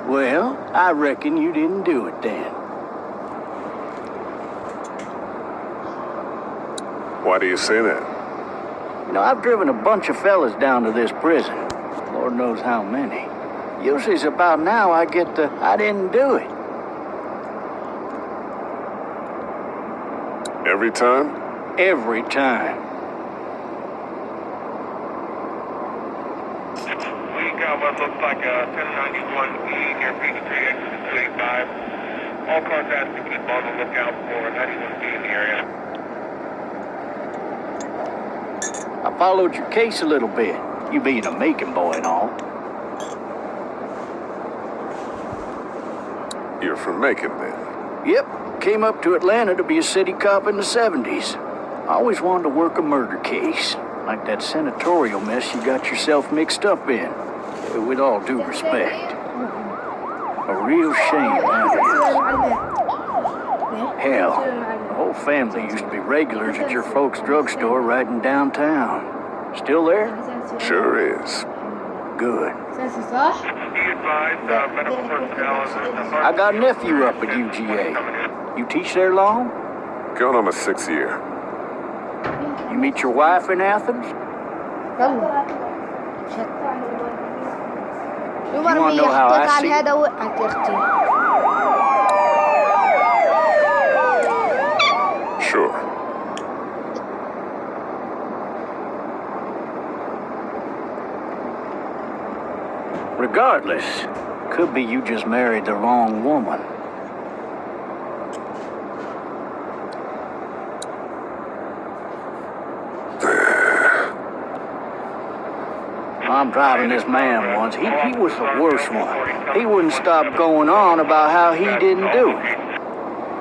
Well, I reckon you didn't do it then. Why do you say that? You know, I've driven a bunch of fellas down to this prison. Lord knows how many. Usually it's about now I get the, I didn't do it. Every time? Every time. We got what looks like a 1091E near Peachtree, exit 285. All cars asked to keep on the lookout for 91B in the area. I followed your case a little bit, you being a Macon boy and all. You're from Macon, then? Yep, came up to Atlanta to be a city cop in the 70s. I always wanted to work a murder case, like that senatorial mess you got yourself mixed up in. With all due respect. A real shame, that is. Hell, the whole family used to be regulars at your folks' drugstore right in downtown. Still there? Sure is. Good. Be advised, medical personnel. I got a nephew up at UGA. You teach there long? Going on my 6th year. You meet your wife in Athens? You want to know how I see it? Sure. Regardless, could be you just married the wrong woman. I'm driving this man once. He was the worst one. He wouldn't stop going on about how he didn't do it.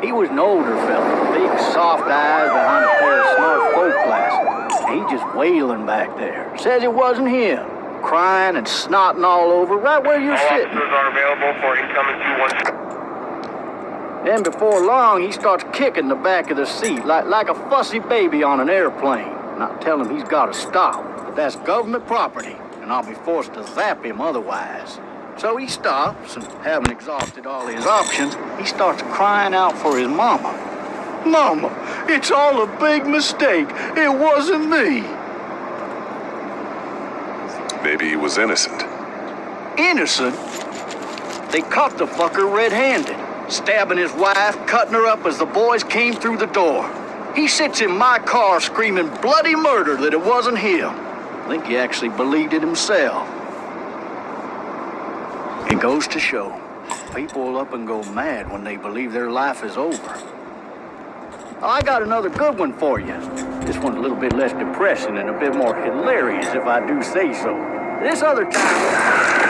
He was an older fella, big soft eyes behind a pair of smart folk glasses. He just wailing back there. Says it wasn't him. Crying and snotting all over right where you're sitting. Officers are available for incoming 212. Then before long, he starts kicking the back of the seat like a fussy baby on an airplane. And I tell him he's got to stop, but that's government property, and I'll be forced to zap him otherwise. So he stops, and having exhausted all his options, he starts crying out for his mama. Mama, it's all a big mistake. It wasn't me. Maybe he was innocent. Innocent? They caught the fucker red-handed, stabbing his wife, cutting her up as the boys came through the door. He sits in my car screaming bloody murder that it wasn't him. I think he actually believed it himself. It goes to show, people will up and go mad when they believe their life is over. I got another good one for you. This one's a little bit less depressing and a bit more hilarious, if I do say so. This other time...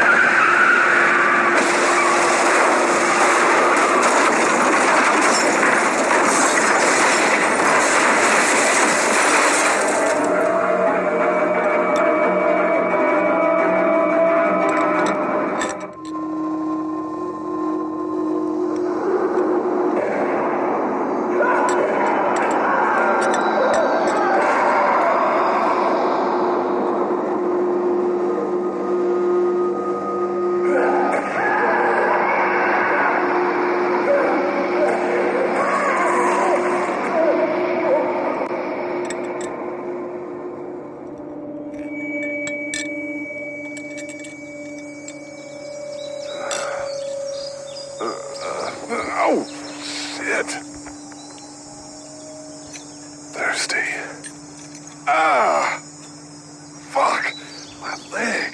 Oh, shit. Thirsty. Ah! Fuck! My leg.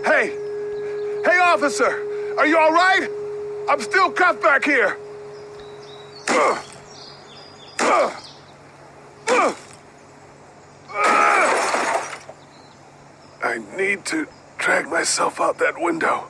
Hey! Hey, officer! Are you all right? I'm still cuffed back here. Ugh. Ugh. Ugh. Ugh. I need to drag myself out that window.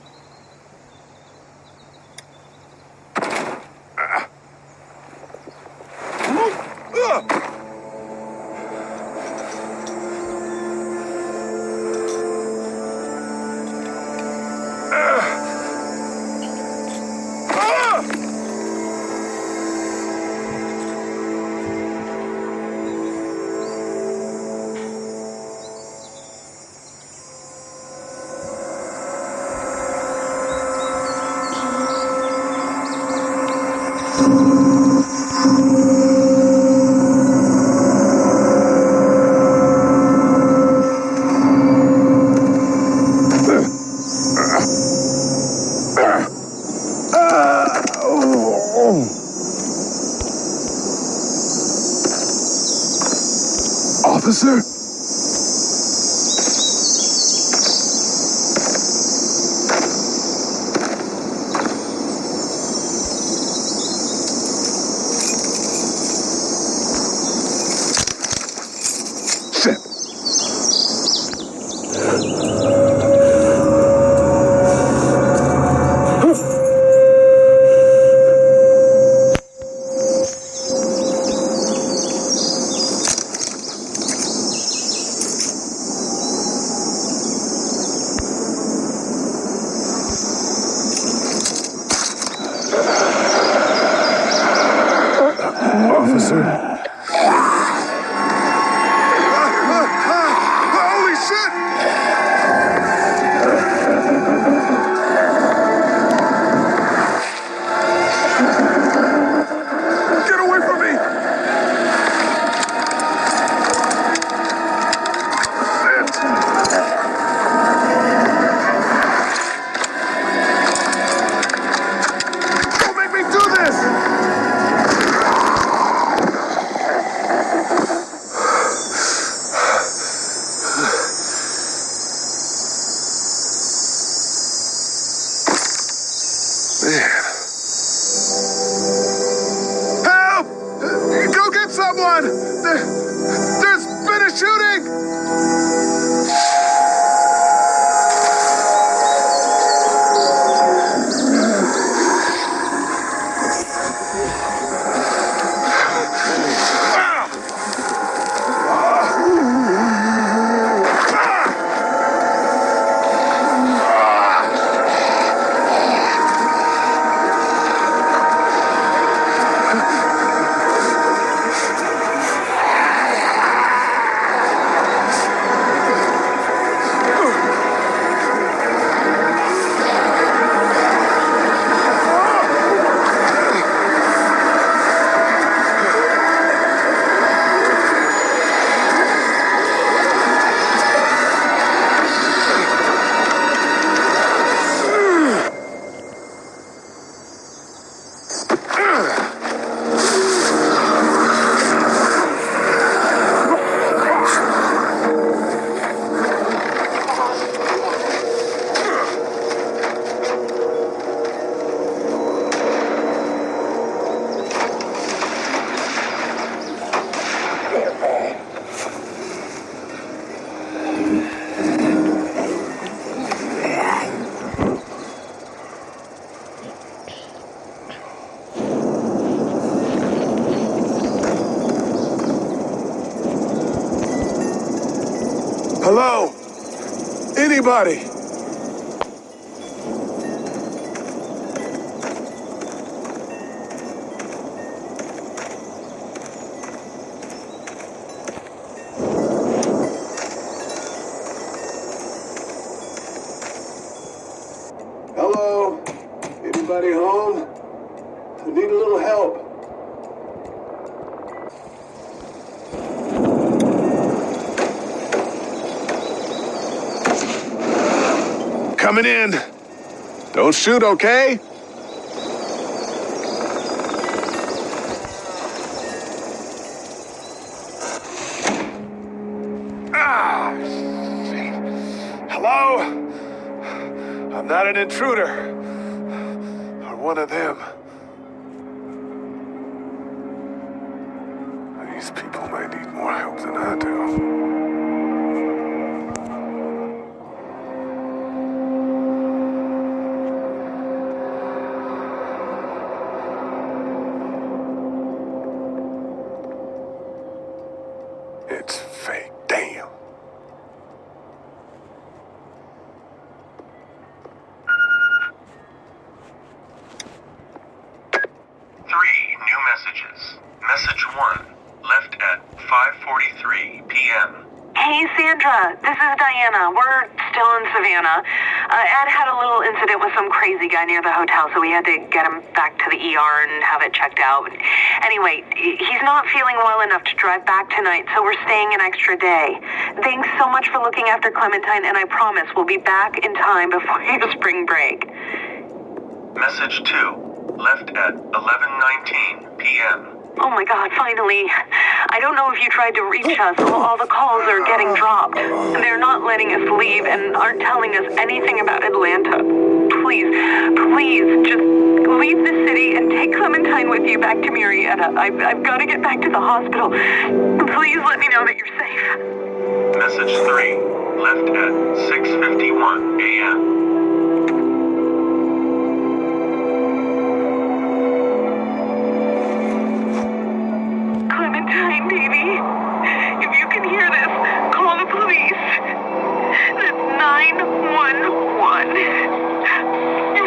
Officer? Shit. Officer? Holy shit! Get away from me! Don't make me do this! Man. Help! Go get someone! There's been a shooting! Hello? Anybody? Hello? Anybody home? I need a little help. Coming in. Don't shoot, okay? Ah, shit. Hello? I'm not an intruder. Or one of them. These people may need more help than I do. Hey, Sandra, this is Diana. We're still in Savannah. Ed had a little incident with some crazy guy near the hotel, so we had to get him back to the ER and have it checked out. Anyway, he's not feeling well enough to drive back tonight, so we're staying an extra day. Thanks so much for looking after Clementine, and I promise we'll be back in time before your spring break. Message 2, left at 11:19 p.m. Oh my God, finally. I don't know if you tried to reach us. All the calls are getting dropped. They're not letting us leave and aren't telling us anything about Atlanta. Please, just leave the city and take Clementine with you back to Marietta. I've got to get back to the hospital. Please let me know that you're safe. Message 3, left at 6:51 a.m. Clementine, baby. If you can hear this, call the police. That's 911.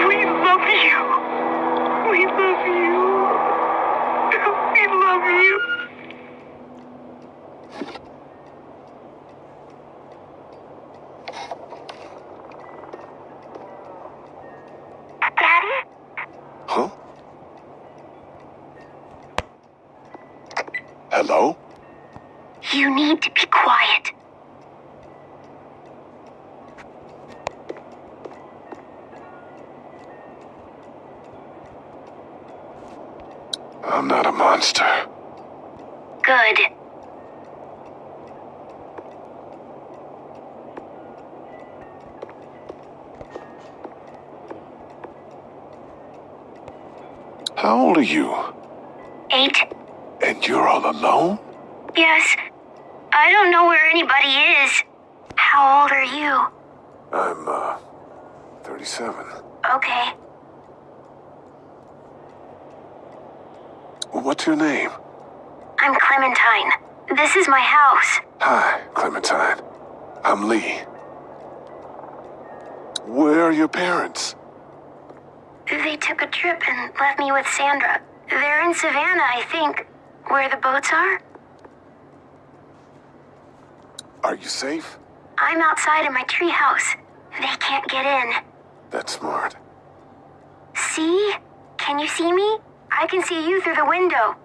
We love you. We love you. We love you. Daddy? Huh? Hello? You need to be quiet. I'm not a monster. Good. How old are you? 8. And you're all alone? Yes. I don't know where anybody is. How old are you? I'm, 37. Okay. What's your name? I'm Clementine. This is my house. Hi, Clementine. I'm Lee. Where are your parents? They took a trip and left me with Sandra. They're in Savannah, I think. Where the boats are? Are you safe? I'm outside in my treehouse. They can't get in. That's smart. See? Can you see me? I can see you through the window.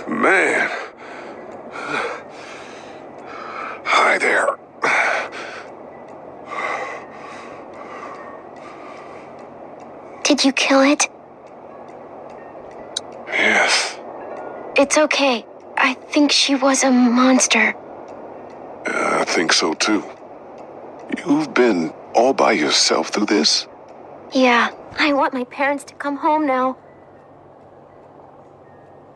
Man. Hi there. Did you kill it? Yes. It's okay. I think she was a monster. I think so too. You've been all by yourself through this? Yeah, I want my parents to come home now.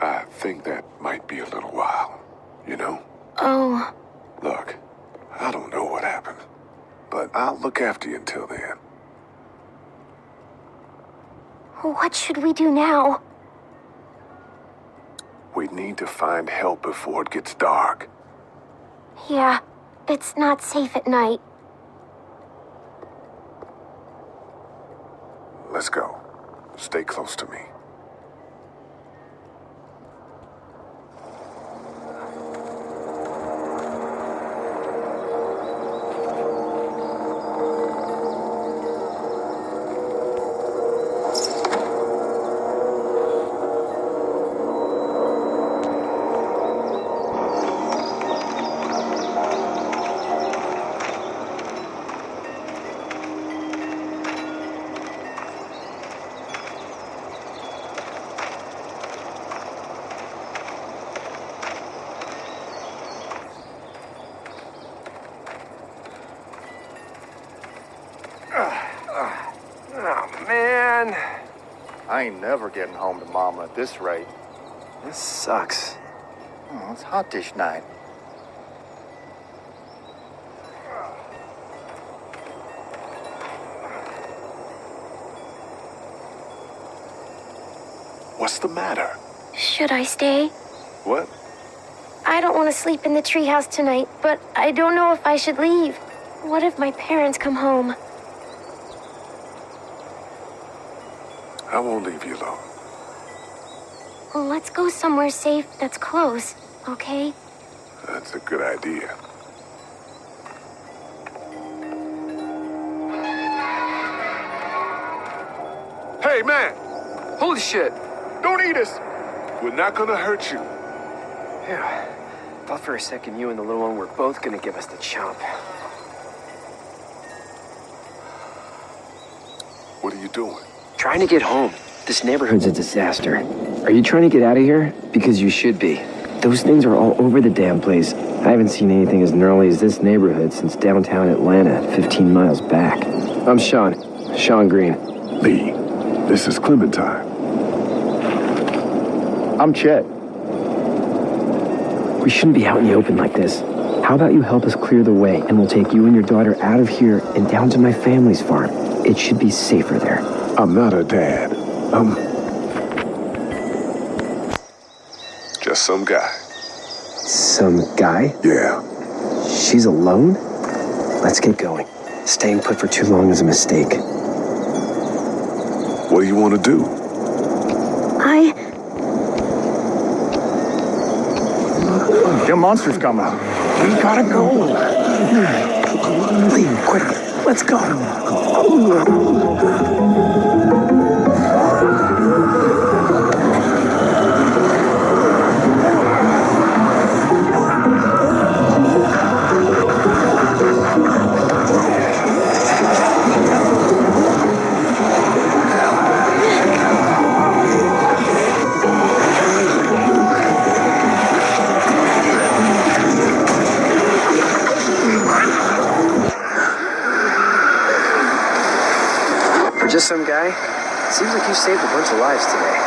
I think that might be a little while, you know? Oh, Look, I don't know what happened, but I'll look after you until then. what should we do now? We need to find help before it gets dark. Yeah, it's not safe at night. Let's go. Stay close to me. ain't never getting home to Mama at this rate. This sucks. Oh, it's hot this night. What's the matter? Should I stay? What? I don't want to sleep in the treehouse tonight, but I don't know if I should leave. What if my parents come home? I won't leave you alone. Well, let's go somewhere safe that's close, okay? That's a good idea. Hey, man! Holy shit! Don't eat us! We're not gonna hurt you. Yeah. Thought for a second you and the little one were both gonna give us the chomp. What are you doing? Trying to get home. This neighborhood's a disaster. Are you trying to get out of here? Because you should be. Those things are all over the damn place. I haven't seen anything as gnarly as this neighborhood since downtown Atlanta, 15 miles back. I'm Sean Green. Lee, this is Clementine. I'm Chet. We shouldn't be out in the open like this. How about you help us clear the way, and we'll take you and your daughter out of here and down to my family's farm. It should be safer there. I'm not her dad. I'm just some guy. Some guy? Yeah. She's alone? Let's get going. Staying put for too long is a mistake. What do you want to do? Them monster's coming. We gotta go. Lee, quick, let's go. Just some guy? Seems like you saved a bunch of lives today.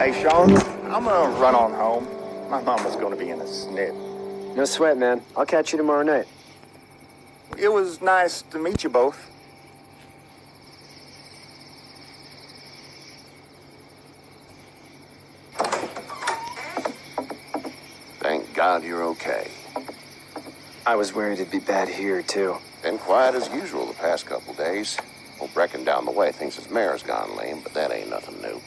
Hey, Sean, I'm gonna run on home. My mama's gonna be in a snit. No sweat, man. I'll catch you tomorrow night. It was nice to meet you both. Thank God you're okay. I was worried it'd be bad here, too. Been quiet as usual the past couple days. Old Brecken down the way thinks his mare's gone lame, but that ain't nothing new.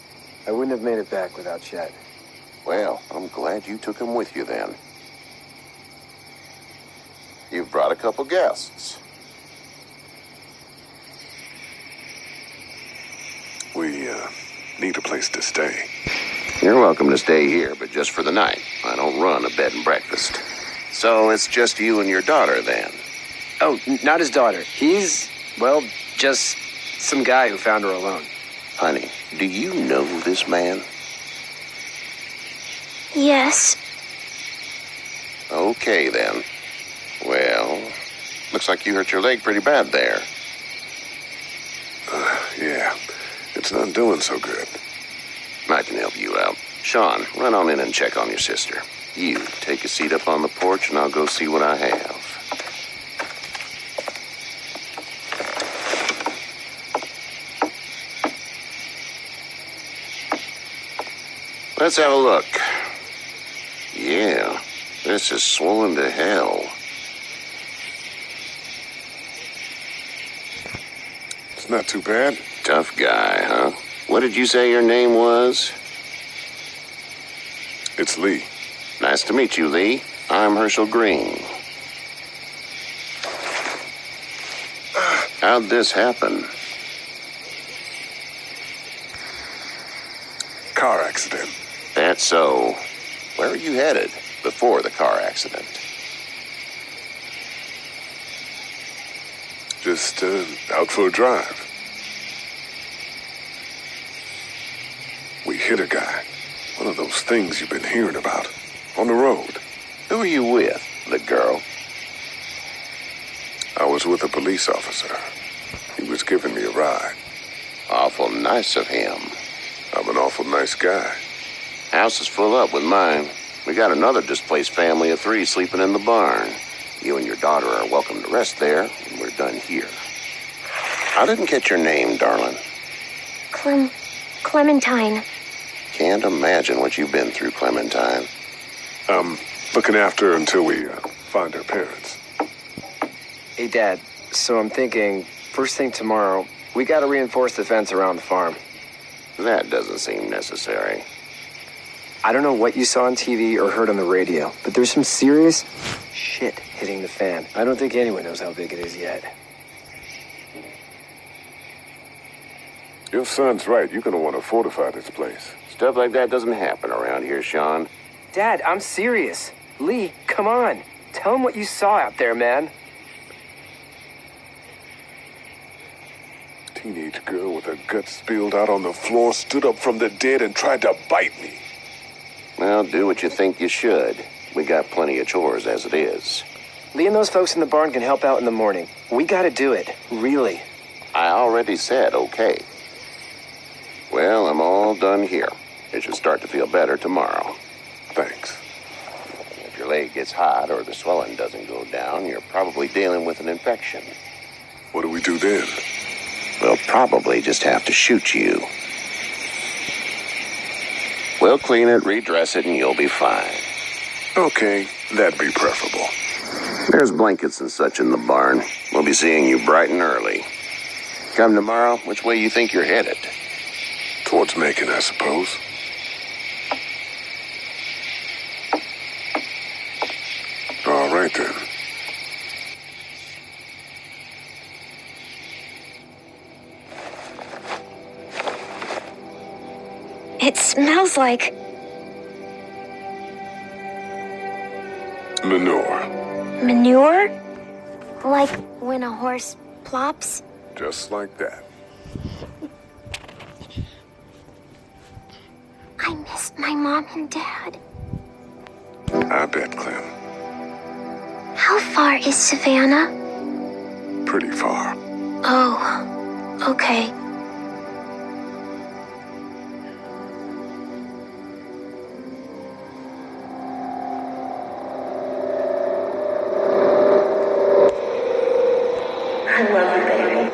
I wouldn't have made it back without Chet. Well, I'm glad you took him with you then. You've brought a couple guests. We, need a place to stay. You're welcome to stay here, but just for the night. I don't run a bed and breakfast. So it's just you and your daughter then? Oh, not his daughter. He's, well, just some guy who found her alone. Honey, do you know this man? Yes. Okay, then. Well, looks like you hurt your leg pretty bad there. Yeah. It's not doing so good. I can help you out. Sean, run on in and check on your sister. You, take a seat up on the porch and I'll go see what I have. Let's have a look. Yeah, this is swollen to hell. It's not too bad. Tough guy, huh? What did you say your name was? It's Lee. Nice to meet you, Lee. I'm Herschel Green. How'd this happen? Car accident. That's so. Where are you headed before the car accident? Just out for a drive. We hit a guy. One of those things you've been hearing about. On the road. Who are you with? The girl? I was with a police officer. He was giving me a ride. Awful nice of him. I'm an awful nice guy. House is full up with mine. We got another displaced family of 3 sleeping in the barn. You and your daughter are welcome to rest there when we're done here. I didn't get your name, darling. Clementine. Can't imagine what you've been through, Clementine. I'm looking after her until we find her parents. Hey, Dad, so I'm thinking, first thing tomorrow, we gotta reinforce the fence around the farm. That doesn't seem necessary. I don't know what you saw on TV or heard on the radio, but there's some serious shit hitting the fan. I don't think anyone knows how big it is yet. Your son's right. You're gonna want to fortify this place. Stuff like that doesn't happen around here, Sean. Dad, I'm serious. Lee, come on. Tell him what you saw out there, man. Teenage girl with her guts spilled out on the floor stood up from the dead and tried to bite me. Well, do what you think you should. We got plenty of chores as it is. Lee and those folks in the barn can help out in the morning. We gotta do it. Really. I already said okay. Well, I'm all done here. It should start to feel better tomorrow. Thanks. If your leg gets hot or the swelling doesn't go down, you're probably dealing with an infection. What do we do then? We'll probably just have to shoot you. We'll clean it, redress it, and you'll be fine. Okay, that'd be preferable. There's blankets and such in the barn. We'll be seeing you bright and early. Come tomorrow, which way you think you're headed? Towards Macon, I suppose. All right, then. It smells like Manure. manure? Like when a horse plops? Just like that. I miss my mom and dad. I bet, Clem. How far is Savannah? Pretty far. Oh, okay. I love you, baby.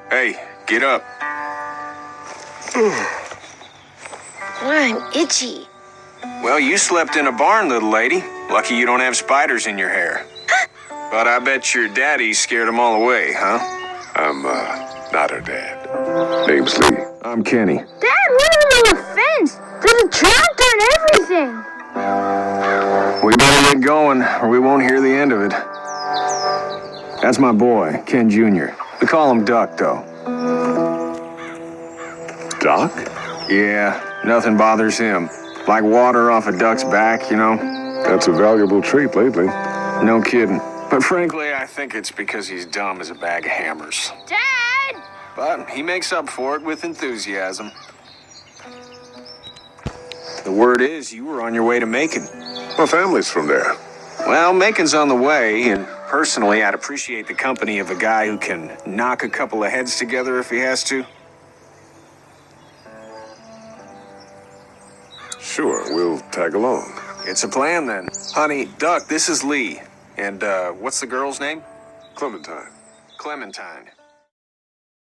Hey, get up. I'm itchy. Well, you slept in a barn, little lady. Lucky you don't have spiders in your hair. But I bet your daddy scared them all away, huh? I'm, not her dad. Name's Lee. I'm Kenny. Dad, we're on the fence. There's a tractor and everything. We better get going, or we won't hear the end of it. That's my boy, Ken Jr. We call him Duck, though. Doc? Yeah, nothing bothers him. Like water off a duck's back, you know? That's a valuable trait lately. No kidding. But frankly, I think it's because he's dumb as a bag of hammers. Dad! But he makes up for it with enthusiasm. The word is you were on your way to Macon. My family's from there. Well, Macon's on the way, and personally, I'd appreciate the company of a guy who can knock a couple of heads together if he has to. Sure, we'll tag along. It's a plan, then. Honey, Duck, this is Lee. And, what's the girl's name? Clementine. Clementine.